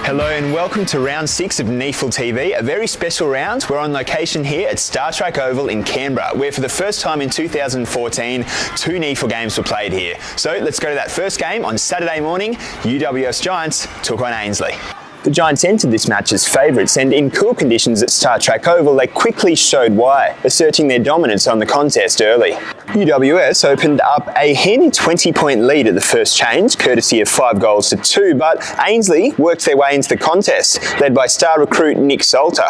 Hello and welcome to round 6 of NEAFL TV, a very special round. We're on location here at Startrack Oval in Canberra, where for the first time in 2014, 2 NEAFL games were played here. So let's go to that first game on Saturday morning. UWS Giants took on Ainslie. The Giants entered this match as favourites, and in cool conditions at Startrack Oval, they quickly showed why, asserting their dominance on the contest early. UWS opened up a handy 20-point lead at the first change, courtesy of 5 goals to 2, but Ainslie worked their way into the contest, led by star recruit Nick Salter.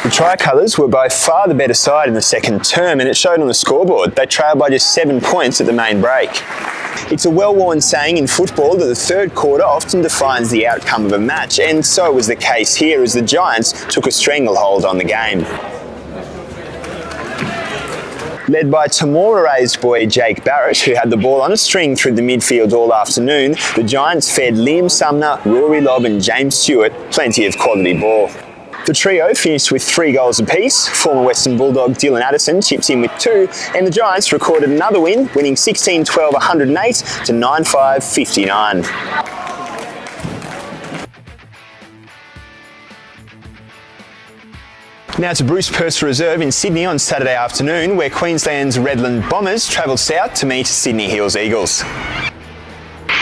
The Tricolours were by far the better side in the second term, and it showed on the scoreboard. They trailed by just 7 points at the main break. It's a well-worn saying in football that the third quarter often defines the outcome of a match, and so was the case here as the Giants took a stranglehold on the game. Led by Timor-raised boy Jake Barrett, who had the ball on a string through the midfield all afternoon, the Giants fed Liam Sumner, Rory Lobb and James Stewart plenty of quality ball. The trio finished with 3 goals apiece. Former Western Bulldog Dylan Addison chipped in with 2, and the Giants recorded another win, winning 16-12-108 to 9-5-59. Now to Bruce Purser Reserve in Sydney on Saturday afternoon, where Queensland's Redland Bombers travelled south to meet Sydney Hills Eagles.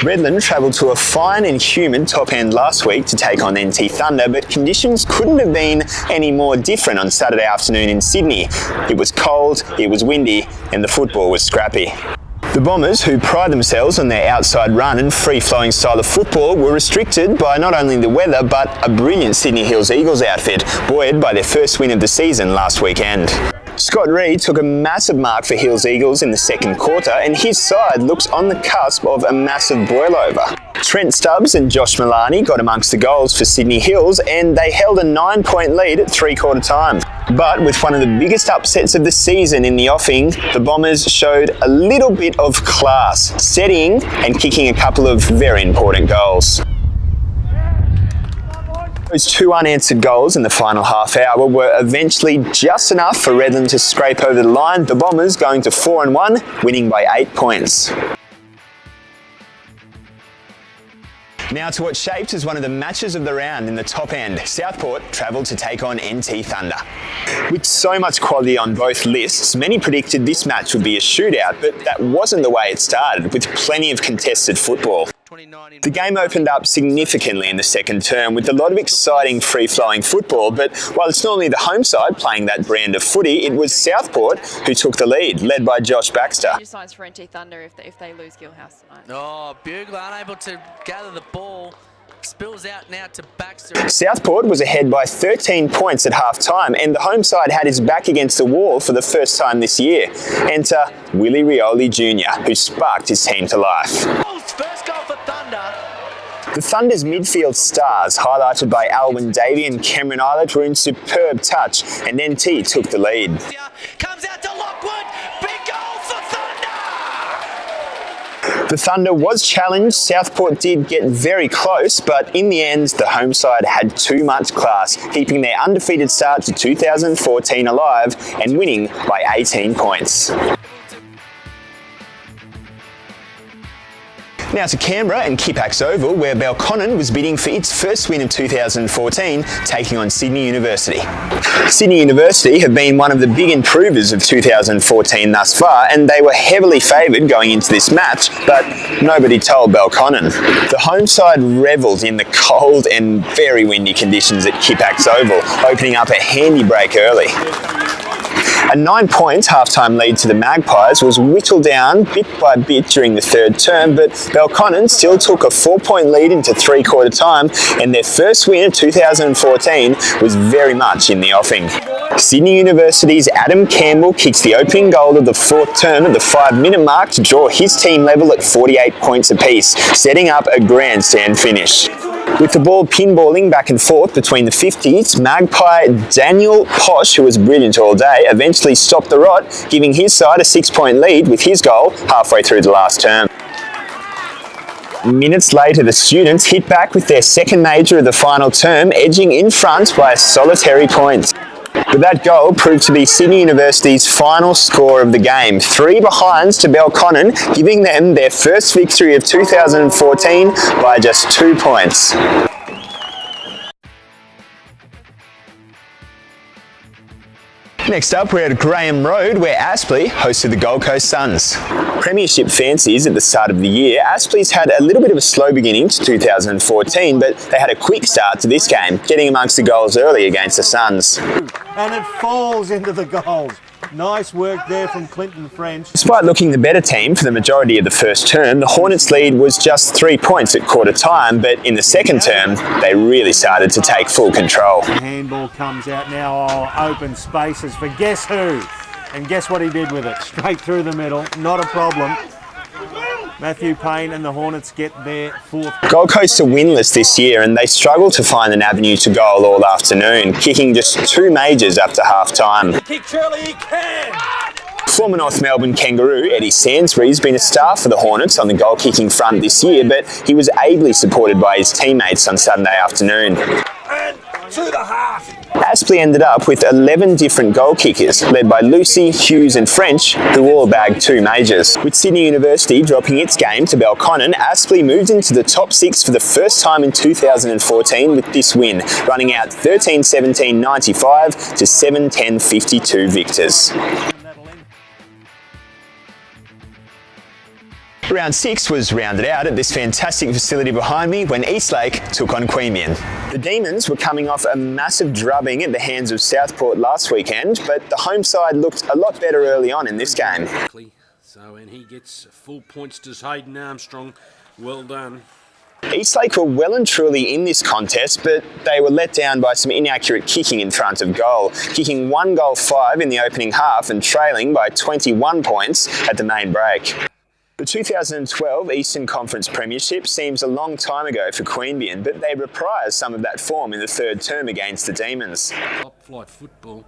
Redland travelled to a fine and humid top end last week to take on NT Thunder, but conditions couldn't have been any more different on Saturday afternoon in Sydney. It was cold, it was windy, and the football was scrappy. The Bombers, who pride themselves on their outside run and free-flowing style of football, were restricted by not only the weather but a brilliant Sydney Hills Eagles outfit, buoyed by their first win of the season last weekend. Scott Reid took a massive mark for Hills Eagles in the second quarter, and his side looks on the cusp of a massive boil-over. Trent Stubbs and Josh Milani got amongst the goals for Sydney Hills, and they held a 9-point lead at three-quarter time. But with one of the biggest upsets of the season in the offing, the Bombers showed a little bit of class, setting and kicking a couple of very important goals. Those 2 unanswered goals in the final half hour were eventually just enough for Redland to scrape over the line, the Bombers going to 4-1, winning by 8 points. Now to what shaped as one of the matches of the round in the top end, Southport travelled to take on NT Thunder. With so much quality on both lists, many predicted this match would be a shootout, but that wasn't the way it started, with plenty of contested football. The game opened up significantly in the second term with a lot of exciting free-flowing football, but while it's normally the home side playing that brand of footy, it was Southport who took the lead, led by Josh Baxter. Signs for NT Thunder if they lose Gilhouse tonight. Oh, Bugler unable to gather the ball. Spills out now to Baxter. Southport was ahead by 13 points at half-time, and the home side had his back against the wall for the first time this year. Enter Willie Rioli Jr., who sparked his team to life. First goal for Thunder. The Thunder's midfield stars, highlighted by Alwyn Davey and Cameron Eilert, were in superb touch, and NT took the lead. Comes out to Lockwood. Big goal for Thunder. The Thunder was challenged. Southport did get very close, but in the end, the home side had too much class, keeping their undefeated start to 2014 alive and winning by 18 points. Now to Canberra and Kippax Oval, where Belconnen was bidding for its first win of 2014, taking on Sydney University. Sydney University have been one of the big improvers of 2014 thus far, and they were heavily favoured going into this match, but nobody told Belconnen. The home side revelled in the cold and very windy conditions at Kippax Oval, opening up a handy break early. A 9-point half-time lead to the Magpies was whittled down bit by bit during the third term, but Belconnen still took a 4-point lead into three-quarter time, and their first win of 2014 was very much in the offing. Sydney University's Adam Campbell kicks the opening goal of the fourth term at the 5-minute mark to draw his team level at 48 points apiece, setting up a grandstand finish. With the ball pinballing back and forth between the 50s, Magpie Daniel Posh, who was brilliant all day, eventually stopped the rot, giving his side a 6-point lead with his goal halfway through the last term. Minutes later, the students hit back with their second major of the final term, edging in front by a solitary point. But that goal proved to be Sydney University's final score of the game. 3 behinds to Belconnen, giving them their first victory of 2014 by just 2 points. Next up, we're at Graham Road, where Aspley hosted the Gold Coast Suns. Premiership fancies at the start of the year, Aspley's had a little bit of a slow beginning to 2014, but they had a quick start to this game, getting amongst the goals early against the Suns. And it falls into the goals. Nice work there from Clinton French. Despite looking the better team for the majority of the first term, the Hornets' lead was just 3 points at quarter time, but in the second term, they really started to take full control. The handball comes out now, open spaces for guess who? And guess what he did with it? Straight through the middle, not a problem. Matthew Payne and the Hornets get their 4th. Gold Coast are winless this year and they struggle to find an avenue to goal all afternoon, kicking just 2 majors after half-time. Kick Shirley, he can! Former North Melbourne Kangaroo Eddie Sansbury's been a star for the Hornets on the goal-kicking front this year, but he was ably supported by his teammates on Saturday afternoon. And to the heart! Aspley ended up with 11 different goal kickers, led by Lucy, Hughes and French, who all bagged 2 majors. With Sydney University dropping its game to Belconnen, Aspley moved into the top 6 for the first time in 2014 with this win, running out 13-17-95 to 7-10-52 victors. Round 6 was rounded out at this fantastic facility behind me when Eastlake took on Queanbeyan. The Demons were coming off a massive drubbing at the hands of Southport last weekend, but the home side looked a lot better early on in this game. So, and he gets full points to Hayden Armstrong. Well done. Eastlake were well and truly in this contest, but they were let down by some inaccurate kicking in front of goal, kicking 1 goal 5 in the opening half and trailing by 21 points at the main break. The 2012 Eastern Conference Premiership seems a long time ago for Queanbeyan, but they reprised some of that form in the 3rd term against the Demons. Top flight football.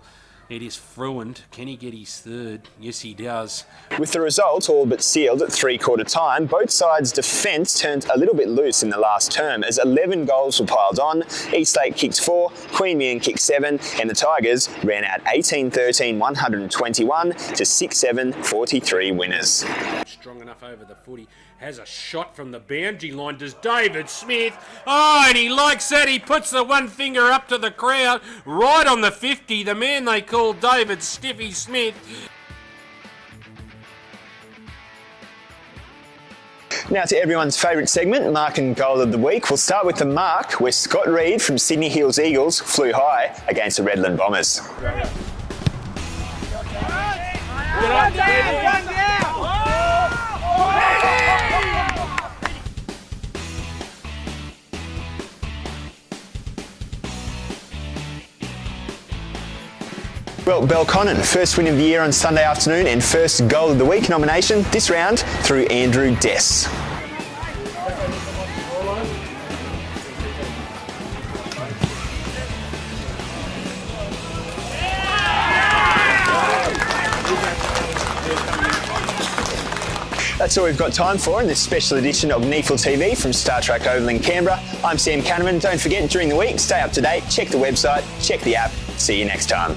It is fluent. Can he get his 3rd? Yes, he does. With the result all but sealed at 3/4 time, both sides' defence turned a little bit loose in the last term as 11 goals were piled on. Eastlake kicked 4, Queanbeyan kicked 7, and the Tigers ran out 18-13-121 to 6-7-43 winners. Strong enough over the footy. Has a shot from the boundary line. Does David Smith? Oh, and he likes that. He puts the one finger up to the crowd. Right on the 50. The man they call David Stiffy Smith. Now to everyone's favourite segment, Mark and Goal of the Week. We'll start with the Mark, where Scott Reid from Sydney Hills Eagles flew high against the Redland Bombers. Well, Belconnen, first win of the year on Sunday afternoon and first Goal of the Week nomination this round through Andrew Dess. That's all we've got time for in this special edition of NEAFL TV from Startrack Oval in Canberra. I'm Sam Canavan. Don't forget, during the week, stay up to date, check the website, check the app. See you next time.